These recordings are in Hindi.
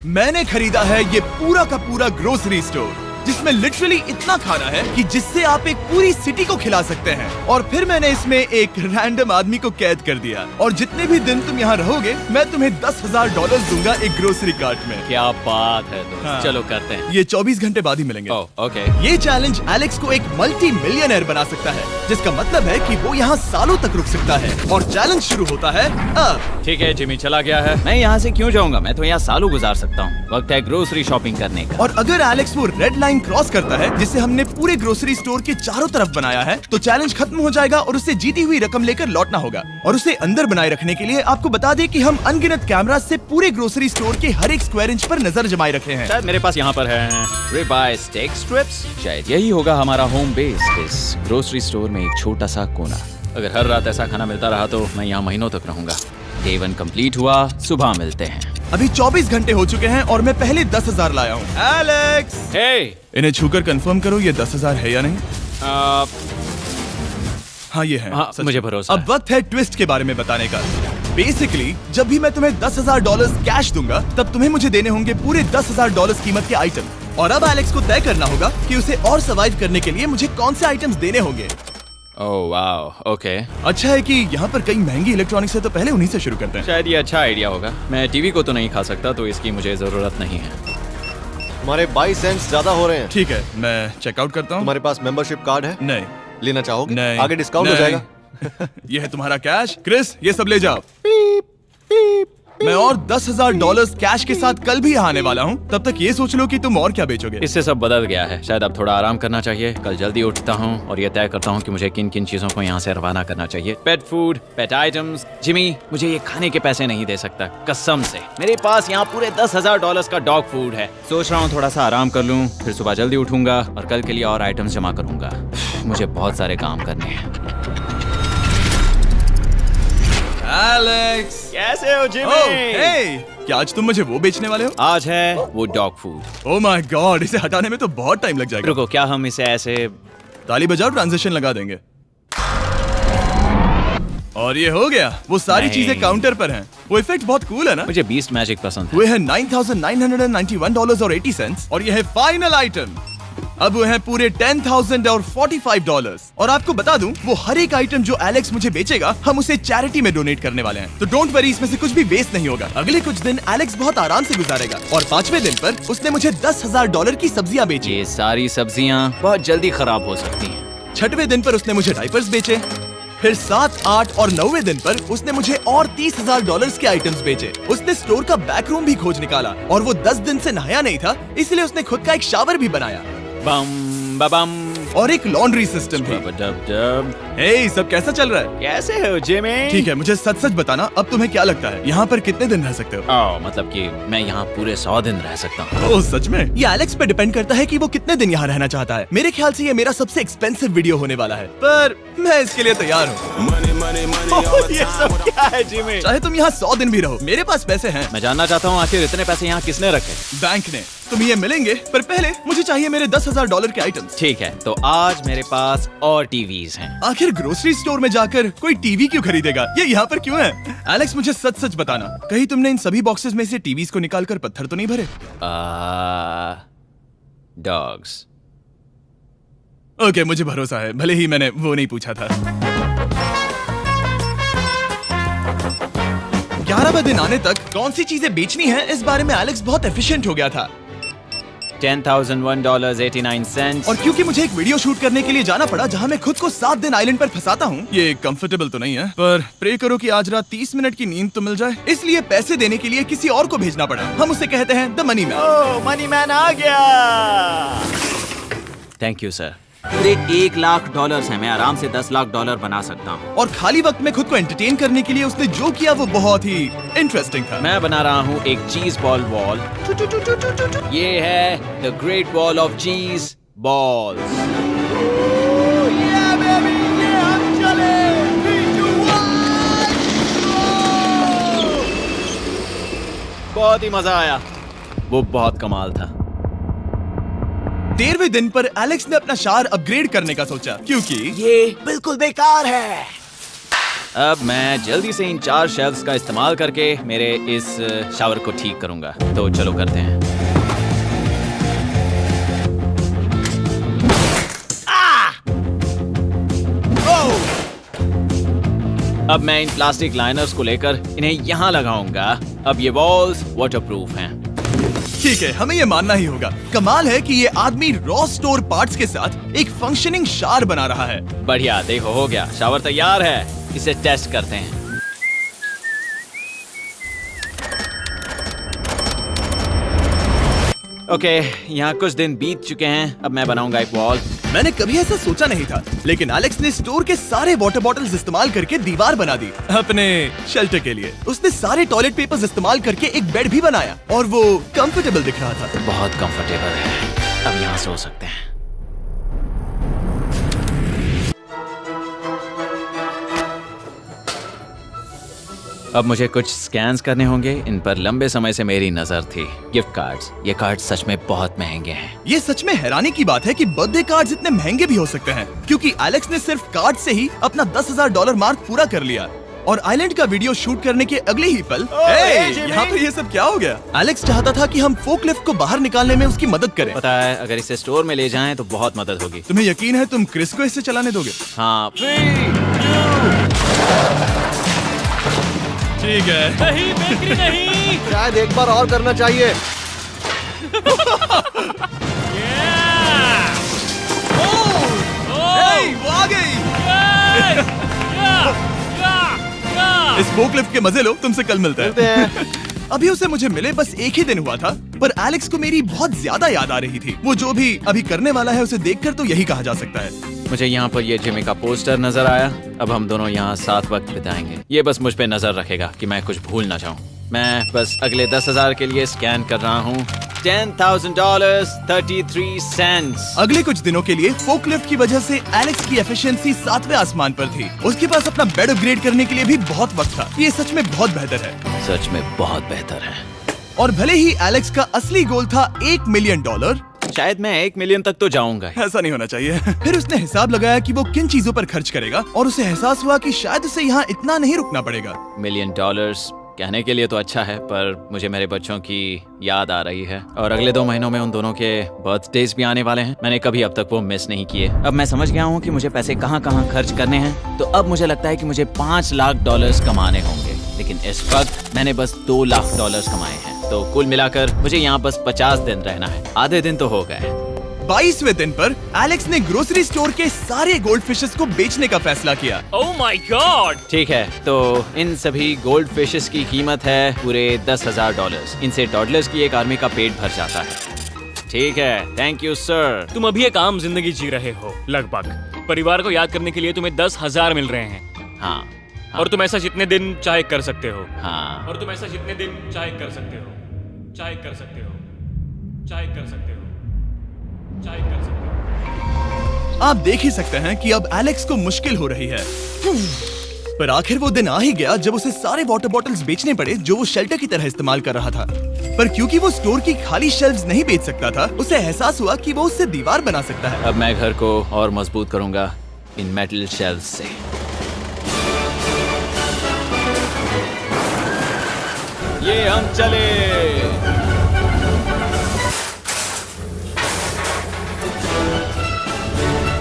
मैंने खरीदा है ये पूरा का पूरा ग्रोसरी स्टोर, जिसमें लिटरली इतना खाना है कि जिससे आप एक पूरी सिटी को खिला सकते हैं। और फिर मैंने इसमें एक रैंडम आदमी को कैद कर दिया, और जितने भी दिन तुम यहाँ रहोगे मैं तुम्हें $10,000 दूंगा एक ग्रोसरी कार्ट में। क्या बात है दोस्त। हाँ। चलो करते हैं। ये 24 घंटे बाद ही मिलेंगे। ओके। ये चैलेंज एलेक्स को एक मल्टी मिलियनर बना सकता है, जिसका मतलब है कि वो यहाँ सालों तक रुक सकता है। और चैलेंज शुरू होता है अब। ठीक है, जिमी चला गया है। मैं यहाँ से क्यों जाऊँगा, मैं तो यहाँ सालों गुजार सकता हूँ। वक्त है ग्रोसरी शॉपिंग करने का। और अगर एलेक्स वो रेड लाइन क्रॉस करता है, जिसे हमने पूरे ग्रोसरी स्टोर के चारों तरफ बनाया है, तो चैलेंज खत्म हो जाएगा और उसे जीती हुई रकम लेकर लौटना होगा। और उसे अंदर बनाए रखने के लिए आपको बता दें कि हम अनगिनत कैमरा से पूरे ग्रोसरी स्टोर के हर एक स्क्वायर इंच पर नजर जमाए रखे हैं। शायद मेरे पास यहाँ पर है रिबाई स्टेक स्ट्रिप्स। शायद यही होगा हमारा होम बेस, इस ग्रोसरी स्टोर में एक छोटा सा कोना। अगर हर रात ऐसा खाना मिलता रहा तो मैं यहाँ महीनों तक रहूंगा। डे 1 कंप्लीट हुआ, सुबह मिलते हैं। अभी 24 घंटे हो चुके हैं और मैं पहले 10,000 लाया हूँ। एलेक्स, हे, इन्हें छूकर कंफर्म करो ये 10,000 है या नहीं। हाँ ये है। हाँ, सच। मुझे भरोसा अब वक्त है ट्विस्ट के बारे में बताने का। बेसिकली जब भी मैं तुम्हें $10,000 कैश दूंगा, तब तुम्हें मुझे देने होंगे पूरे $10,000 कीमत के आइटम। और अब एलेक्स को तय करना होगा कि उसे और सर्वाइव करने के लिए मुझे कौन से आइटम्स देने होंगे। Oh wow, okay. अच्छा है कि यहाँ पर कई महंगी इलेक्ट्रॉनिक्स है, तो पहले उन्हीं से शुरू करते हैं। शायद ये अच्छा आइडिया होगा। मैं टीवी को तो नहीं खा सकता, तो इसकी मुझे जरूरत नहीं है। हमारे 22 सेंट्स ज्यादा हो रहे हैं। ठीक है, मैं चेकआउट करता हूँ। तुम्हारे पास मेंबरशिप कार्ड है? नहीं। लेना चाहोगे? नहीं। आगे डिस्काउंट हो नहीं। जाएगा। ये है तुम्हारा कैश। क्रिस, ये सब ले जाओ। मैं और $10,000 कैश के साथ कल भी यहाँ आने वाला हूँ। तब तक ये सोच लो कि तुम और क्या बेचोगे। इससे सब बदल गया है। शायद अब थोड़ा आराम करना चाहिए। कल जल्दी उठता हूँ और ये तय करता हूँ कि मुझे किन किन चीजों को यहाँ से रवाना करना चाहिए। पेट फूड, पेट आइटम्स। जिमी, मुझे ये खाने के पैसे नहीं दे सकता, कसम से। मेरे पास यहाँ पूरे $10,000 का डॉग फूड है। सोच रहा हूँ थोड़ा सा आराम कर लूँ, फिर सुबह जल्दी उठूंगा और कल के लिए और आइटम्स जमा करूंगा। मुझे बहुत सारे काम करने हैं। एलेक्स, कैसे हो जिमी? ओह, हे, क्या आज तुम मुझे वो बेचने वाले हो? आज है वो dog food. Oh my God, इसे हटाने में तो बहुत टाइम लग जाएगा। रुको, क्या हम इसे ऐसे? ताली बजाओ, ट्रांजिशन लगा देंगे। और ये हो गया। वो सारी नहीं। चीजें काउंटर पर हैं। वो इफेक्ट बहुत कूल है ना। मुझे बीस्ट मैजिक पसंद है। वो है $9,991.80 और ये है फाइनल आइटम। अब वो है पूरे $10,045 और आपको बता दूं, वो हर एक आइटम जो एलेक्स मुझे बेचेगा, हम उसे चैरिटी में डोनेट करने वाले हैं। तो डोंट वरी, इसमें से कुछ भी वेस्ट नहीं होगा। अगले कुछ दिन एलेक्स बहुत आराम से गुजारेगा और 5वें दिन पर उसने मुझे $10,000 की सब्जियां बेची। ये सारी सब्जियां बहुत जल्दी खराब हो सकती हैं। 6वें दिन पर उसने मुझे डाइपर्स बेचे। फिर 7, 8 और 9वें दिन पर उसने मुझे और $30,000 के आइटम्स बेचे। उसने स्टोर का बैक रूम भी खोज निकाला और वो 10 दिन से नहाया नहीं था, इसलिए उसने खुद का एक शावर भी बनाया बम बम और एक लॉन्ड्री सिस्टम भी। डब। हे, सब कैसा चल रहा है? कैसे हो जिमी? ठीक है, मुझे सच सच बताना, अब तुम्हें क्या लगता है यहाँ पर कितने दिन रह सकते हो? ओह, मतलब कि मैं यहाँ पूरे 100 दिन रह सकता हूँ। ओह सच में? ये एलेक्स पे डिपेंड करता है कि वो कितने दिन यहाँ रहना चाहता है। मेरे ख्याल से ये मेरा सबसे एक्सपेंसिव वीडियो होने वाला है, पर मैं इसके लिए तैयार हूँ। ये सब क्या है जिमी? चाहे तुम यहाँ 100 दिन भी रहो, मेरे पास पैसे हैं। मैं जानना चाहता हूँ आखिर इतने पैसे यहाँ किसने रखे? बैंक ने। तुम्हें ये मिलेंगे, पर पहले मुझे चाहिए मेरे $10,000 के आइटम्स। ठीक है, तो आज मेरे पास और टीवीज हैं। आखिर ग्रोसरी स्टोर में जाकर कोई टीवी क्यों खरीदेगा? ये यहाँ पर क्यों है? एलेक्स, मुझे सच सच बताना, कहीं तुमने इन सभी बॉक्सेस में से टीवीज को निकालकर पत्थर तो नहीं भरे? डॉग्स। ओके, मुझे भरोसा है, भले ही मैंने वो नहीं पूछा था। 11वें दिन आने तक कौन सी चीजें बेचनी है, इस बारे में एलेक्स बहुत एफिशिएंट हो गया था। $10,001.89। और क्योंकि मुझे एक वीडियो शूट करने के लिए जाना पड़ा, जहां मैं खुद को 7 दिन आइलैंड पर फंसाता हूँ, ये कंफर्टेबल तो नहीं है, पर प्रे करो कि आज रात 30 मिनट की नींद तो मिल जाए। इसलिए पैसे देने के लिए किसी और को भेजना पड़ा। हम उसे कहते हैं the money man. Oh, money man आ गया। Thank you sir. पूरे $1,00,000 है। मैं आराम से $10,00,000 बना सकता हूँ। और खाली वक्त में खुद को एंटरटेन करने के लिए उसने जो किया वो बहुत ही इंटरेस्टिंग था। मैं बना रहा हूँ एक चीज बॉल वॉल। ये है द ग्रेट वॉल ऑफ चीज बॉल्स। बहुत ही मजा आया। वो बहुत कमाल था। 13वें दिन पर एलेक्स ने अपना शार अपग्रेड करने का सोचा, क्योंकि ये बिल्कुल बेकार है। अब मैं जल्दी से इन 4 शेल्फ्स का इस्तेमाल करके मेरे इस शावर को ठीक करूंगा। तो चलो करते हैं। अब मैं इन प्लास्टिक लाइनर्स को लेकर इन्हें यहाँ लगाऊंगा। अब ये वॉल्स वाटरप्रूफ हैं। ठीक है, हमें ये मानना ही होगा। कमाल है कि ये आदमी रॉ स्टोर पार्ट्स के साथ एक फंक्शनिंग शावर बना रहा है। बढ़िया, देखो हो गया, शावर तैयार है। इसे टेस्ट करते हैं। ओके, यहाँ कुछ दिन बीत चुके हैं। अब मैं बनाऊंगा एक वॉल। मैंने कभी ऐसा सोचा नहीं था, लेकिन एलेक्स ने स्टोर के सारे वाटर बॉटल्स इस्तेमाल करके दीवार बना दी अपने शेल्टर के लिए। उसने सारे टॉयलेट पेपर्स इस्तेमाल करके एक बेड भी बनाया और वो कंफर्टेबल दिख रहा था। बहुत कंफर्टेबल है। अब यहाँ सो सकते हैं। अब मुझे कुछ स्कैन्स करने होंगे। इन पर लंबे समय से मेरी नजर थी। Gift cards. ये कार्ड सच में बहुत महंगे हैं। ये सच में हैरानी की बात है कि बर्थडे कार्ड्स इतने महंगे भी हो सकते हैं, क्योंकि एलेक्स ने सिर्फ कार्ड से ही अपना $10,000 मार्क पूरा कर लिया। और आइलैंड का वीडियो शूट करने के अगले ही पल यहाँ पे ये सब क्या हो गया? एलेक्स चाहता था कि हम फोकलिफ्ट को बाहर निकालने में उसकी मदद करें। पता है, अगर इसे स्टोर में ले जाएं तो बहुत मदद होगी। तुम्हें यकीन है तुम क्रिस को इससे चलाने दोगे? हाँ। ठीक है। नहीं बेकरी नहीं। शायद एक बार और करना चाहिए। वो आ गई। इस फोकलिफ्ट के मजे लो, तुमसे कल मिलते हैं। अभी उसे मुझे मिले बस एक ही दिन हुआ था, पर एलेक्स को मेरी बहुत ज्यादा याद आ रही थी। वो जो भी अभी करने वाला है उसे देखकर तो यही कहा जा सकता है। मुझे यहाँ पर ये जिमी का पोस्टर नजर आया। अब हम दोनों यहाँ साथ वक्त बिताएंगे। ये बस मुझ पे नजर रखेगा कि मैं कुछ भूल ना जाऊँ। मैं बस अगले 10,000 के लिए स्कैन कर रहा हूँ। $10,000 33 सेंट्स। अगले कुछ दिनों के लिए फोकलिफ्ट की वजह से एलेक्स की एफिशिएंसी 7वें आसमान पर थी। उसके पास अपना बेड अपग्रेड करने के लिए भी बहुत वक्त था। ये सच में बहुत बेहतर है। सच में बहुत बेहतर है। और भले ही एलेक्स का असली गोल था $1 मिलियन, शायद मैं 1 मिलियन तक तो जाऊंगा। ऐसा नहीं होना चाहिए। फिर उसने हिसाब लगाया कि वो किन चीजों पर खर्च करेगा और उसे एहसास हुआ कि शायद उसे यहाँ इतना नहीं रुकना पड़ेगा। $1 मिलियन कहने के लिए तो अच्छा है, पर मुझे मेरे बच्चों की याद आ रही है। और अगले 2 महीनों में उन दोनों के बर्थडेज भी आने वाले हैं। मैंने कभी अब तक वो मिस नहीं किए। अब मैं समझ गया हूँ कि मुझे पैसे कहाँ कहाँ खर्च करने हैं। तो अब मुझे लगता है कि मुझे $5 लाख कमाने होंगे। लेकिन इस वक्त मैंने बस $2 लाख कमाए हैं। तो कुल मिलाकर मुझे यहाँ बस 50 दिन रहना है। आधे दिन तो हो गए। 22वें दिन पर एलेक्स ने ग्रोसरी स्टोर के सारे गोल्ड फिशेस को बेचने का फैसला किया। Oh my God. ठीक है, तो इन सभी गोल्ड फिशेस की कीमत है पूरे $10,000। इनसे टॉडलर्स की एक आर्मी का पेट भर जाता है। ठीक है, थैंक यू सर। तुम अभी एक आम जिंदगी जी रहे हो लगभग। परिवार को याद करने के लिए तुम्हें 10,000 मिल रहे हैं। हाँ। और तुम ऐसा जितने दिन चाहे कर सकते हो। हाँ। और तुम ऐसा जितने दिन चाहे कर सकते हो। चाहे कर सकते हो। चाहे कर सकते हो। चाहे कर सकते हो। आप देख ही सकते हैं कि अब एलेक्स को मुश्किल हो रही है। पर आखिर वो दिन आ ही गया जब उसे सारे वाटर बॉटल्स बेचने पड़े जो वो शेल्टर की तरह इस्तेमाल कर रहा था। पर क्योंकि वो स्टोर की खाली शेल्फ्स नहीं बेच सकता था, उसे एहसास हुआ कि वो उससे दीवार बना सकता है। अब मैं घर को और मजबूत करूंगा इन मेटल शेल्फ्स से। ये हम चले।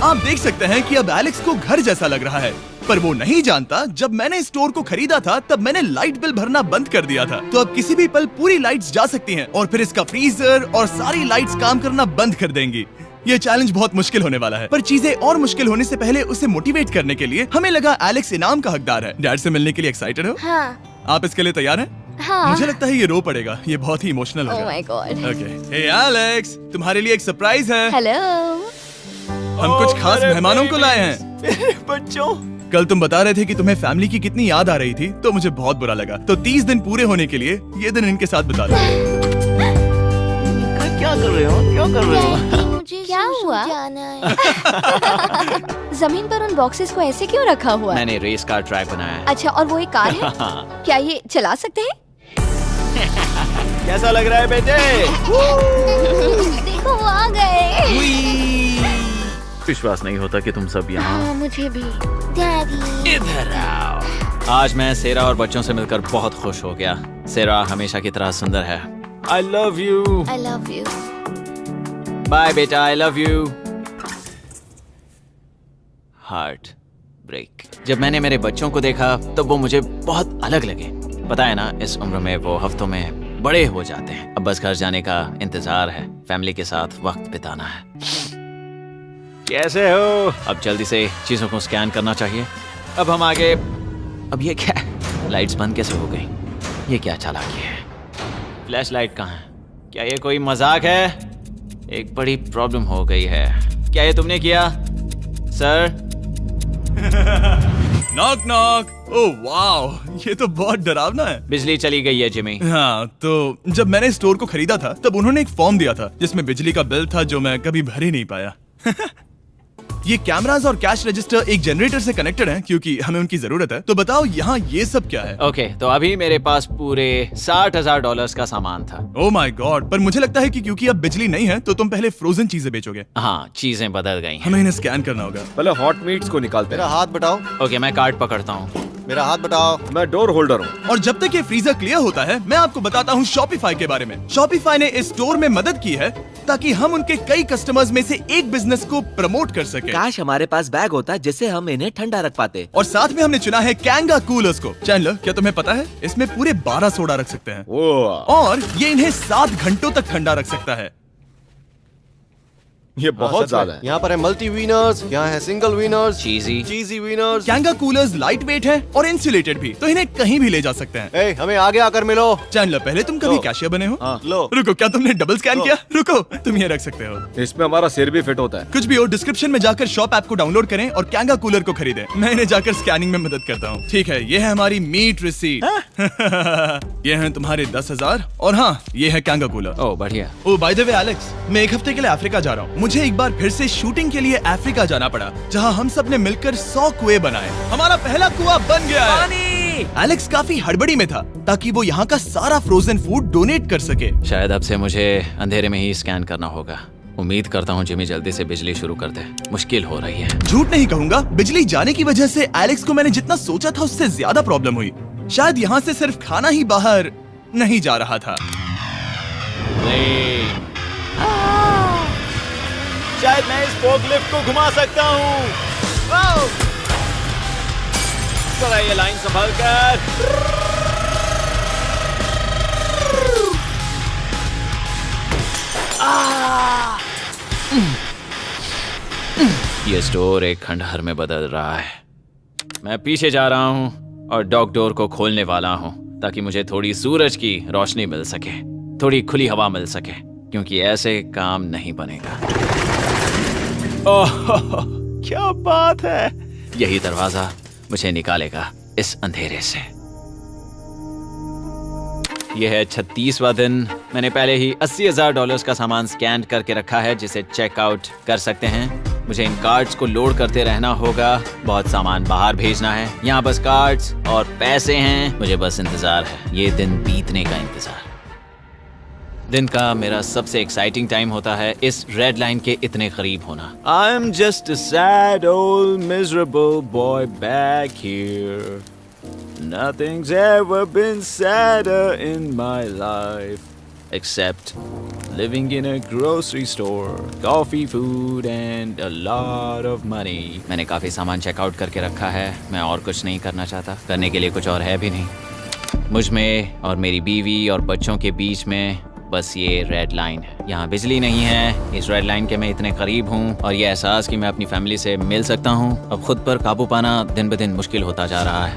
आप देख सकते हैं कि अब एलेक्स को घर जैसा लग रहा है, पर वो नहीं जानता जब मैंने स्टोर को खरीदा था तब मैंने लाइट बिल भरना बंद कर दिया था। तो अब किसी भी पल पूरी लाइट्स जा सकती हैं और फिर इसका फ्रीजर और सारी लाइट्स काम करना बंद कर देंगी। ये चैलेंज बहुत मुश्किल होने वाला है, पर चीजें और मुश्किल होने से पहले उसे मोटिवेट करने के लिए हमें लगा एलेक्स इनाम का हकदार है। डैड से मिलने के लिए एक्साइटेड हो? हाँ। आप इसके लिए तैयार हैं? हाँ। मुझे लगता है ये रो पड़ेगा। ये बहुत ही इमोशनल होगा। Oh my God. Okay, hey Alex, तुम्हारे लिए एक सरप्राइज है। हेलो। हम कुछ खास मेहमानों को लाए हैं। मेरे बच्चों। कल तुम बता रहे थे कि तुम्हें फैमिली की कितनी याद आ रही थी, तो मुझे बहुत बुरा लगा। तो 30 दिन पूरे होने के लिए ये दिन इनके साथ बिता लो। क्या कर रहे हो? क्या कर रहे हो? मुझे क्या हुआ? जमीन पर उन बॉक्सेस को ऐसे क्यों रखा हुआ है? मैंने रेस कार ट्रैक बनाया है। अच्छा, और वो एक कार है? क्या ये चला सकते हैं? कैसा लग रहा है बेटे? देखो वो आ गए। विश्वास नहीं होता कि तुम सब यहाँ। हाँ, मुझे भी। डैडी। इधर आओ। आज मैं सेरा और बच्चों से मिलकर बहुत खुश हो गया। सेरा हमेशा की तरह सुंदर है। I love you। I love you। Bye बेटा, I love you। Heart break. जब मैंने मेरे बच्चों को देखा तब वो मुझे बहुत अलग लगे। पता है ना, इस उम्र में वो हफ्तों में बड़े हो जाते हैं। अब बस घर जाने का इंतजार है, फैमिली के साथ वक्त बिताना है। कैसे हो? अब जल्दी से चीजों को स्कैन करना चाहिए। अब हम आगे। अब ये क्या है? लाइट्स बंद कैसे हो गई? ये क्या चालाकी है? फ्लैश लाइट कहाँ है? क्या ये कोई मजाक है? एक बड़ी प्रॉब्लम हो गई है। क्या ये तुमने किया, sir? Knock knock. Oh wow, ये तो बहुत डरावना है। बिजली चली गई है जिमी। हाँ, तो जब मैंने स्टोर को खरीदा था तब उन्होंने एक फॉर्म दिया था जिसमें बिजली का बिल था जो मैं कभी भर ही नहीं पाया। ये कैमरास और कैश रजिस्टर एक जनरेटर से कनेक्टेड हैं क्योंकि हमें उनकी जरूरत है। तो बताओ यहाँ ये सब क्या है? ओके, तो अभी मेरे पास पूरे $60,000 का सामान था। ओह माय गॉड, पर मुझे लगता है कि क्योंकि अब बिजली नहीं है तो तुम पहले फ्रोजन चीजें बेचोगे। हाँ, चीजें बदल गई हैं। हमें इन्हें स्कैन करना होगा। पहले हॉट मीट्स को निकालते मेरा हैं। हाथ बटाओ। ओके, मैं कार्ड पकड़ता हूँ। मेरा हाथ बटाओ। मैं डोर होल्डर हूँ। और जब तक ये फ्रीजर क्लियर होता है मैं आपको बताता हूँ शॉपिफाई के बारे में। शॉपिफाई ने इस स्टोर में मदद की है ताकि हम उनके कई कस्टमर्स में से एक बिजनेस को प्रमोट कर सके। काश हमारे पास बैग होता जिससे हम इन्हें ठंडा रख पाते। और साथ में हमने चुना है कैंगा कूलर्स को। चैनलर, क्या तुम्हें पता है इसमें पूरे 12 सोडा रख सकते हैं और ये इन्हें 7 घंटों तक ठंडा रख सकता है। ये बहुत ज्यादा है। यहाँ पर है मल्टी विनर्स, यहाँ है single winners, cheesy. Cheesy winners. कैंगा कूलर्स लाइट वेट है और इंसुलेटेड भी, तो इन्हें कहीं भी ले जा सकते हैं। ए, हमें आगे आकर मिलो। चैनलर, पहले तुम कभी लो। कैशियर बने हो? लो। रुको, क्या तुमने डबल स्कैन लो। किया? रुको, तुम ये रख सकते हो। इसमें हमारा सिर भी फिट होता है। कुछ भी हो, डिस्क्रिप्शन में जाकर शॉप ऐप को डाउनलोड करें और कैंगा कूलर को खरीदें। मैं इन्हें जाकर स्कैनिंग में मदद करता हूँ। ठीक है, ये है हमारी मीट रिसीट। ये है तुम्हारे 10,000 और हाँ, ये है कैंगा कूलर। ओह बढ़िया। ओ बाय द वे एलेक्स, मैं एक हफ्ते के लिए अफ्रीका जा रहा हूँ। मुझे एक बार फिर से शूटिंग के लिए अफ्रीका जाना पड़ा, जहाँ हम सब ने मिलकर 100 कुएं बनाए। हमारा पहला कुआं बन गया है। एलेक्स काफी हड़बड़ी में था ताकि वो यहाँ का सारा फ्रोजन फूड डोनेट कर सके। शायद अब से मुझे अंधेरे में ही स्कैन करना होगा। उम्मीद करता हूँ जिमी जल्दी से बिजली शुरू कर दे। मुश्किल हो रही है। झूठ नहीं कहूंगा, बिजली जाने की वजह से एलेक्स को मैंने जितना सोचा था उससे ज्यादा प्रॉब्लम हुई। शायद यहाँ से सिर्फ खाना ही बाहर नहीं जा रहा था। शायद मैं इस फोकलिफ्ट को घुमा सकता हूँ। चला ये लाइन संभाल कर। ये स्टोर एक खंडहर में बदल रहा है। मैं पीछे जा रहा हूँ और डॉग डोर को खोलने वाला हूँ ताकि मुझे थोड़ी सूरज की रोशनी मिल सके, थोड़ी खुली हवा मिल सके, क्योंकि ऐसे काम नहीं बनेगा। ओह क्या बात है! यही दरवाजा मुझे निकालेगा इस अंधेरे से। यह है 36वां दिन। मैंने पहले ही $80,000 का सामान स्कैन करके रखा है जिसे चेकआउट कर सकते हैं। मुझे इन कार्ड्स को लोड करते रहना होगा। बहुत सामान बाहर भेजना है। यहाँ बस कार्ड्स और पैसे हैं। मुझे बस इंतजार है, ये दिन बीतने का इंतजार। दिन का मेरा सबसे एक्साइटिंग टाइम होता है इस रेड लाइन के इतने करीब होना। I am just a sad old miserable boy back here. Nothing's ever been sadder in my life except living in a grocery store, coffee, food and a lot of money. मैंने काफी सामान चेकआउट करके रखा है। मैं और कुछ नहीं करना चाहता। करने के लिए कुछ और है भी नहीं। मुझ में और मेरी बीवी और बच्चों के बीच में बस ये रेड लाइन है। यहाँ बिजली नहीं है। इस रेड लाइन के मैं इतने करीब हूँ और ये एहसास कि मैं अपनी फैमिली से मिल सकता हूँ अब खुद पर काबू पाना दिन ब दिन मुश्किल होता जा रहा है।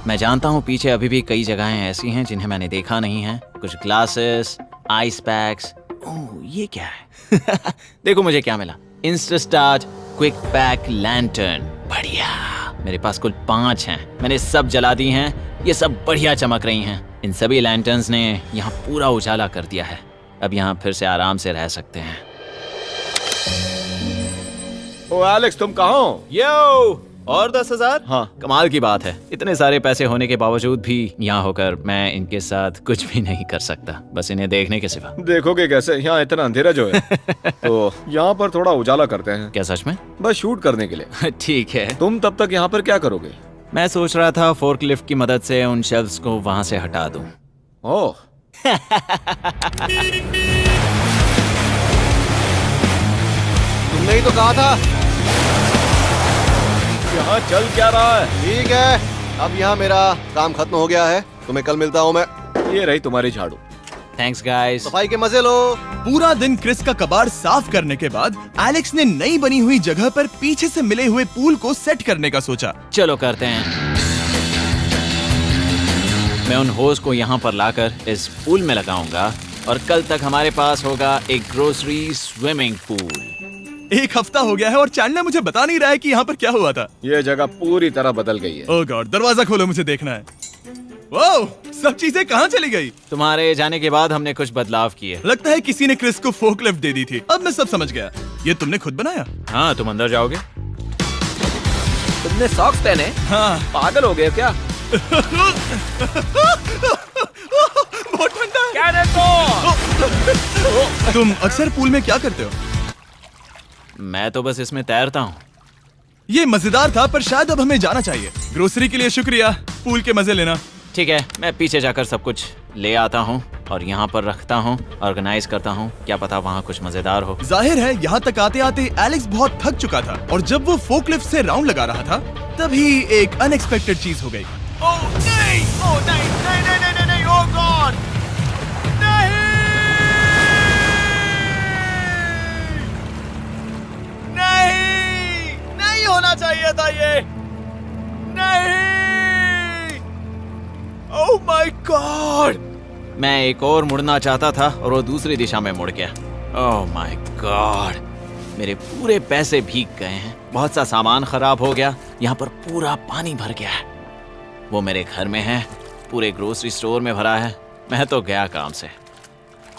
मैं जानता हूँ पीछे अभी भी कई जगहें ऐसी हैं जिन्हें मैंने देखा नहीं है। कुछ ग्लासेस, आइस पैक्स। ओह ये क्या है? देखो मुझे क्या मिला। इंस्टास्टार्ट क्विक पैक लैंटर्न। बढ़िया। मेरे पास कुल 5 हैं। मैंने सब जला दी हैं। ये सब बढ़िया चमक रही हैं। इन सभी लैंटर्न्स ने यहाँ पूरा उजाला कर दिया है। अब यहाँ फिर से आराम से रह सकते हैं। ओ एलेक्स, तुम कहाँ हो? यो और 10,000? हाँ। कमाल की बात है, इतने सारे पैसे होने के बावजूद भी यहाँ होकर मैं इनके साथ कुछ भी नहीं कर सकता, बस इन्हें देखने के सिवा। देखोगे कैसे, यहाँ इतना अंधेरा जो है। तो यहाँ पर थोड़ा उजाला करते हैं, क्या सच में? बस शूट करने के लिए। ठीक है। तुम तब तक यहाँ पर क्या करोगे? मैं सोच रहा था फोर्कलिफ्ट की मदद से उन शेल्फ्स को वहां से हटा दूं। ओह, तुमने ही तो कहा था। यहाँ चल क्या रहा है? ठीक है, अब यहाँ मेरा काम खत्म हो गया है। तुम्हें कल मिलता हूँ मैं। ये रही तुम्हारी झाड़ू। Thanks guys. सफाई के मजे लो। पूरा दिन क्रिस का कबाड़ साफ करने के बाद एलेक्स ने नई बनी हुई जगह पर पीछे से मिले हुए पूल को सेट करने का सोचा। चलो करते हैं। मैं उन होज को यहाँ पर लाकर इस पूल में लगाऊंगा और कल तक हमारे पास होगा एक ग्रोसरी स्विमिंग पूल। एक हफ्ता हो गया है और चैंडलर मुझे बता नहीं रहा है कि यहाँ पर क्या हुआ था। ये जगह पूरी तरह बदल गई है। ओह गॉड, दरवाजा खोलो, मुझे देखना है। वाओ, सब चीजें कहाँ चली गई? तुम्हारे जाने के बाद हमने कुछ बदलाव किए। लगता है किसी ने क्रिस को फोर्कलिफ्ट दे दी थी। अब मैं सब समझ गया। ये तुमने खुद बनाया? हाँ, तुम अंदर जाओगे? तुमने सॉक्स पहने? हाँ। पागल हो गए क्या? बहुत ठंडा है। तुम अक्सर पूल में क्या करते हो? मैं तो बस इसमें तैरता हूँ। ये मजेदार था, पर शायद अब हमें जाना चाहिए। ग्रोसरी के लिए शुक्रिया, पूल के मजे लेना। ठीक है, मैं पीछे जाकर सब कुछ ले आता हूँ और यहाँ पर रखता हूँ, ऑर्गेनाइज करता हूँ। क्या पता वहाँ कुछ मजेदार हो। जाहिर है यहाँ तक आते आते एलेक्स बहुत थक चुका था और जब वो फोर्कलिफ्ट से राउंड लगा रहा था तभी एक अनएक्सपेक्टेड चीज हो गई। ओह नहीं, ओह नहीं, नहीं, नहीं, नहीं, नहीं, ओह गॉड, नहीं, नहीं होना चाहिए था ये, नहीं, ओह माय गॉड। मैं एक और मुड़ना चाहता था और वो दूसरी दिशा में मुड़ गया। ओह माय गॉड, मेरे पूरे पैसे भीग गए हैं, बहुत सा सामान खराब हो गया, यहाँ पर पूरा पानी भर गया है। वो मेरे घर में है, पूरे ग्रोसरी स्टोर में भरा है। मैं तो गया काम से,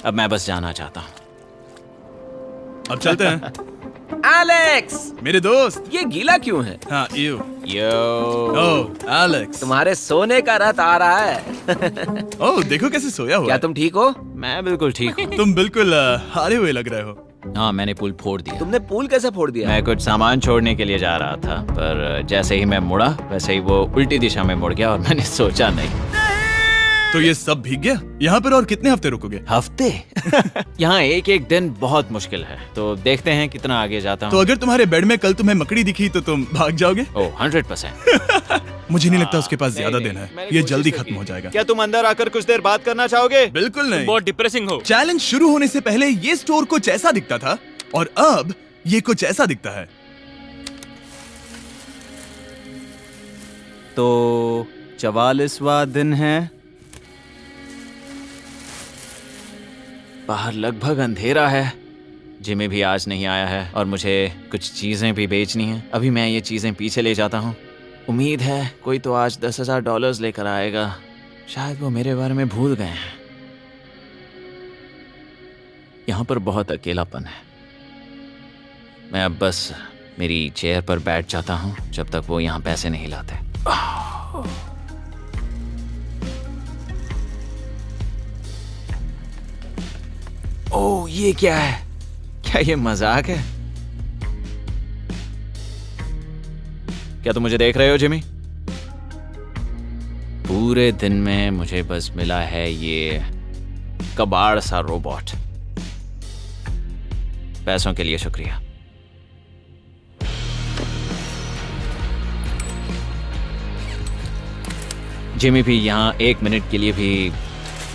अब मैं बस जाना चाहता हूँ। अब चलते हैं। एलेक्स, मेरे दोस्त। ये गीला क्यों है? हाँ, यू। Yo, oh Alex. तुम्हारे सोने का रथ आ रहा है। ओह देखो कैसे सोया हुआ क्या है। तुम ठीक हो? मैं बिल्कुल ठीक हूँ। तुम बिल्कुल हारे हुए लग रहे हो। हाँ, मैंने पुल फोड़ दिया। तुमने पूल कैसे फोड़ दिया? मैं कुछ सामान छोड़ने के लिए जा रहा था, पर जैसे ही मैं मुड़ा वैसे ही वो उल्टी दिशा में मुड़ गया और मैंने सोचा नहीं। तो ये सब भीग गया। यहाँ पर और कितने हफ्ते रुकोगे? हफ्ते? यहाँ एक एक दिन बहुत मुश्किल है, तो देखते हैं कितना आगे जाता तो हूँ। अगर तुम्हारे बेड में कल तुम्हें मकड़ी दिखी तो तुम भाग जाओगे? ओह 100%। मुझे नहीं लगता उसके पास ज्यादा नहीं, दिन है। मैंने ये कोशिश जल्दी तो खत्म की। हो जाएगा। क्या तुम अंदर आकर कुछ देर बात करना चाहोगे? बिल्कुल नहीं। बहुत डिप्रेसिंग हो। चैलेंज शुरू होने से पहले ये स्टोर कुछ ऐसा दिखता था और अब ये कुछ ऐसा दिखता है। तो 44वां दिन है, बाहर लगभग अंधेरा है। जिमी भी आज नहीं आया है और मुझे कुछ चीजें भी बेचनी हैं। अभी मैं ये चीजें पीछे ले जाता हूँ। उम्मीद है कोई तो आज $10,000 लेकर आएगा। शायद वो मेरे बारे में भूल गए हैं। यहाँ पर बहुत अकेलापन है। मैं अब बस मेरी चेयर पर बैठ जाता हूँ जब तक वो यहाँ पैसे नहीं लाते। ओह, ये क्या है? क्या ये मजाक है? क्या तुम मुझे देख रहे हो जिमी? पूरे दिन में मुझे बस मिला है ये कबाड़ सा रोबोट। पैसों के लिए शुक्रिया। जिमी भी यहाँ 1 मिनट के लिए भी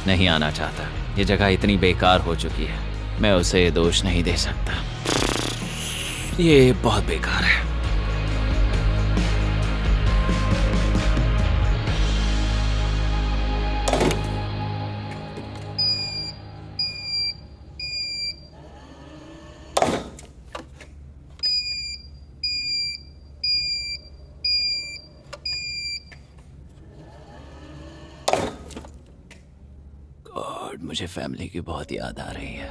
नहीं आना चाहता। ये जगह इतनी बेकार हो चुकी है, मैं उसे दोष नहीं दे सकता। ये बहुत बेकार है। मुझे फैमिली की बहुत याद आ रही है।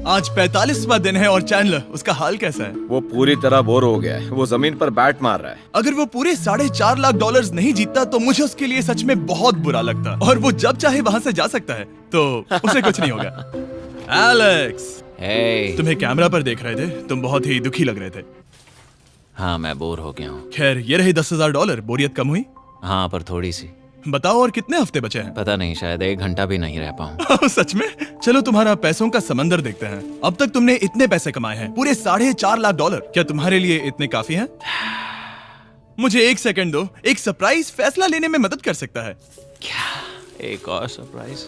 आज 45वां दिन है और चैंडलर, उसका हाल कैसा है? वो पूरी तरह बोर हो गया है। वो जमीन पर बैट मार रहा है। अगर वो पूरे $4.5 लाख नहीं जीतता तो मुझे उसके लिए सच में बहुत बुरा लगता, और वो जब चाहे वहाँ से जा सकता है, तो उसे कुछ नहीं होगा। एलेक्स, हे, तुम्हें कैमरा पर देख रहे थे, तुम बहुत ही दुखी लग रहे थे। हाँ मैं बोर हो गया हूँ। खैर, ये रहे $10,000। बोरियत कम हुई? हाँ पर थोड़ी सी। बताओ, और कितने हफ्ते बचे हैं? पता नहीं, शायद 1 घंटा भी नहीं रह पाऊँ। सच में? चलो तुम्हारा पैसों का समंदर देखते हैं। अब तक तुमने इतने पैसे कमाए हैं, पूरे $4.5 लाख। क्या तुम्हारे लिए इतने काफी हैं? मुझे 1 सेकंड दो, एक सरप्राइज फैसला लेने में मदद कर सकता है। क्या? एक और सरप्राइज?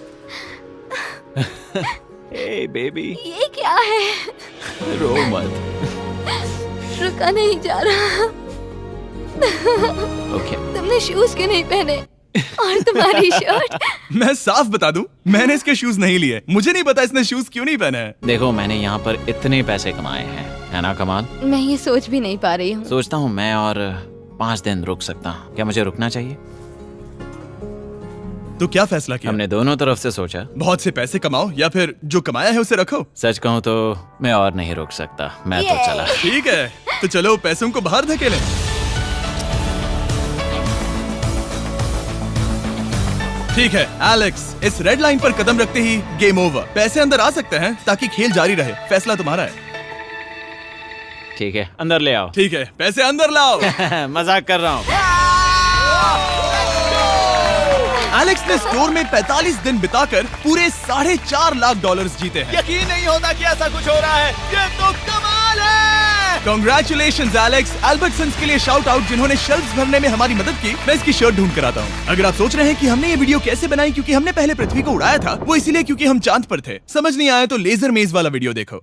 हे बेबी, ये क्या है? रो मत। रुका नहीं जा रहा। ओके। तुमने शूज क्यों नहीं पहने? और तुम्हारी शर्ट? मैं साफ बता दूं, मैंने इसके शूज नहीं लिए। मुझे नहीं पता इसने शूज क्यों नहीं पहने हैं। देखो, मैंने यहाँ पर इतने पैसे कमाए हैं, है ना कमाल? मैं ये सोच भी नहीं पा रही हूँ। सोचता हूँ मैं और 5 दिन रुक सकता हूँ। क्या मुझे रुकना चाहिए? तो क्या फैसला किया? हमने दोनों तरफ से सोचा। बहुत से पैसे कमाओ या फिर जो कमाया है उसे रखो। सच कहूँ तो मैं और नहीं रुक सकता। मैं तो ये। चला। ठीक है, तो चलो पैसों को बाहर धकेलें। ठीक है एलेक्स, इस रेड लाइन पर कदम रखते ही गेम ओवर। पैसे अंदर आ सकते हैं ताकि खेल जारी रहे। फैसला तुम्हारा है। ठीक है, अंदर ले आओ। ठीक है, पैसे अंदर लाओ। मजाक कर रहा हूँ। एलेक्स ने स्टोर में 45 दिन बिताकर पूरे $4.5 लाख जीते हैं। यकीन नहीं होता कि ऐसा कुछ हो रहा है। ये तो कमाल है। Congratulations Alex. एल्बर्टसन्स के लिए शाउट आउट, जिन्होंने शेल्फ्स भरने में हमारी मदद की। मैं इसकी शर्ट ढूंढ कर आता हूँ। अगर आप सोच रहे हैं कि हमने ये वीडियो कैसे बनाई क्योंकि हमने पहले पृथ्वी को उड़ाया था, वो इसलिए क्योंकि हम चांद पर थे। समझ नहीं आया तो लेजर मेज वाला वीडियो देखो।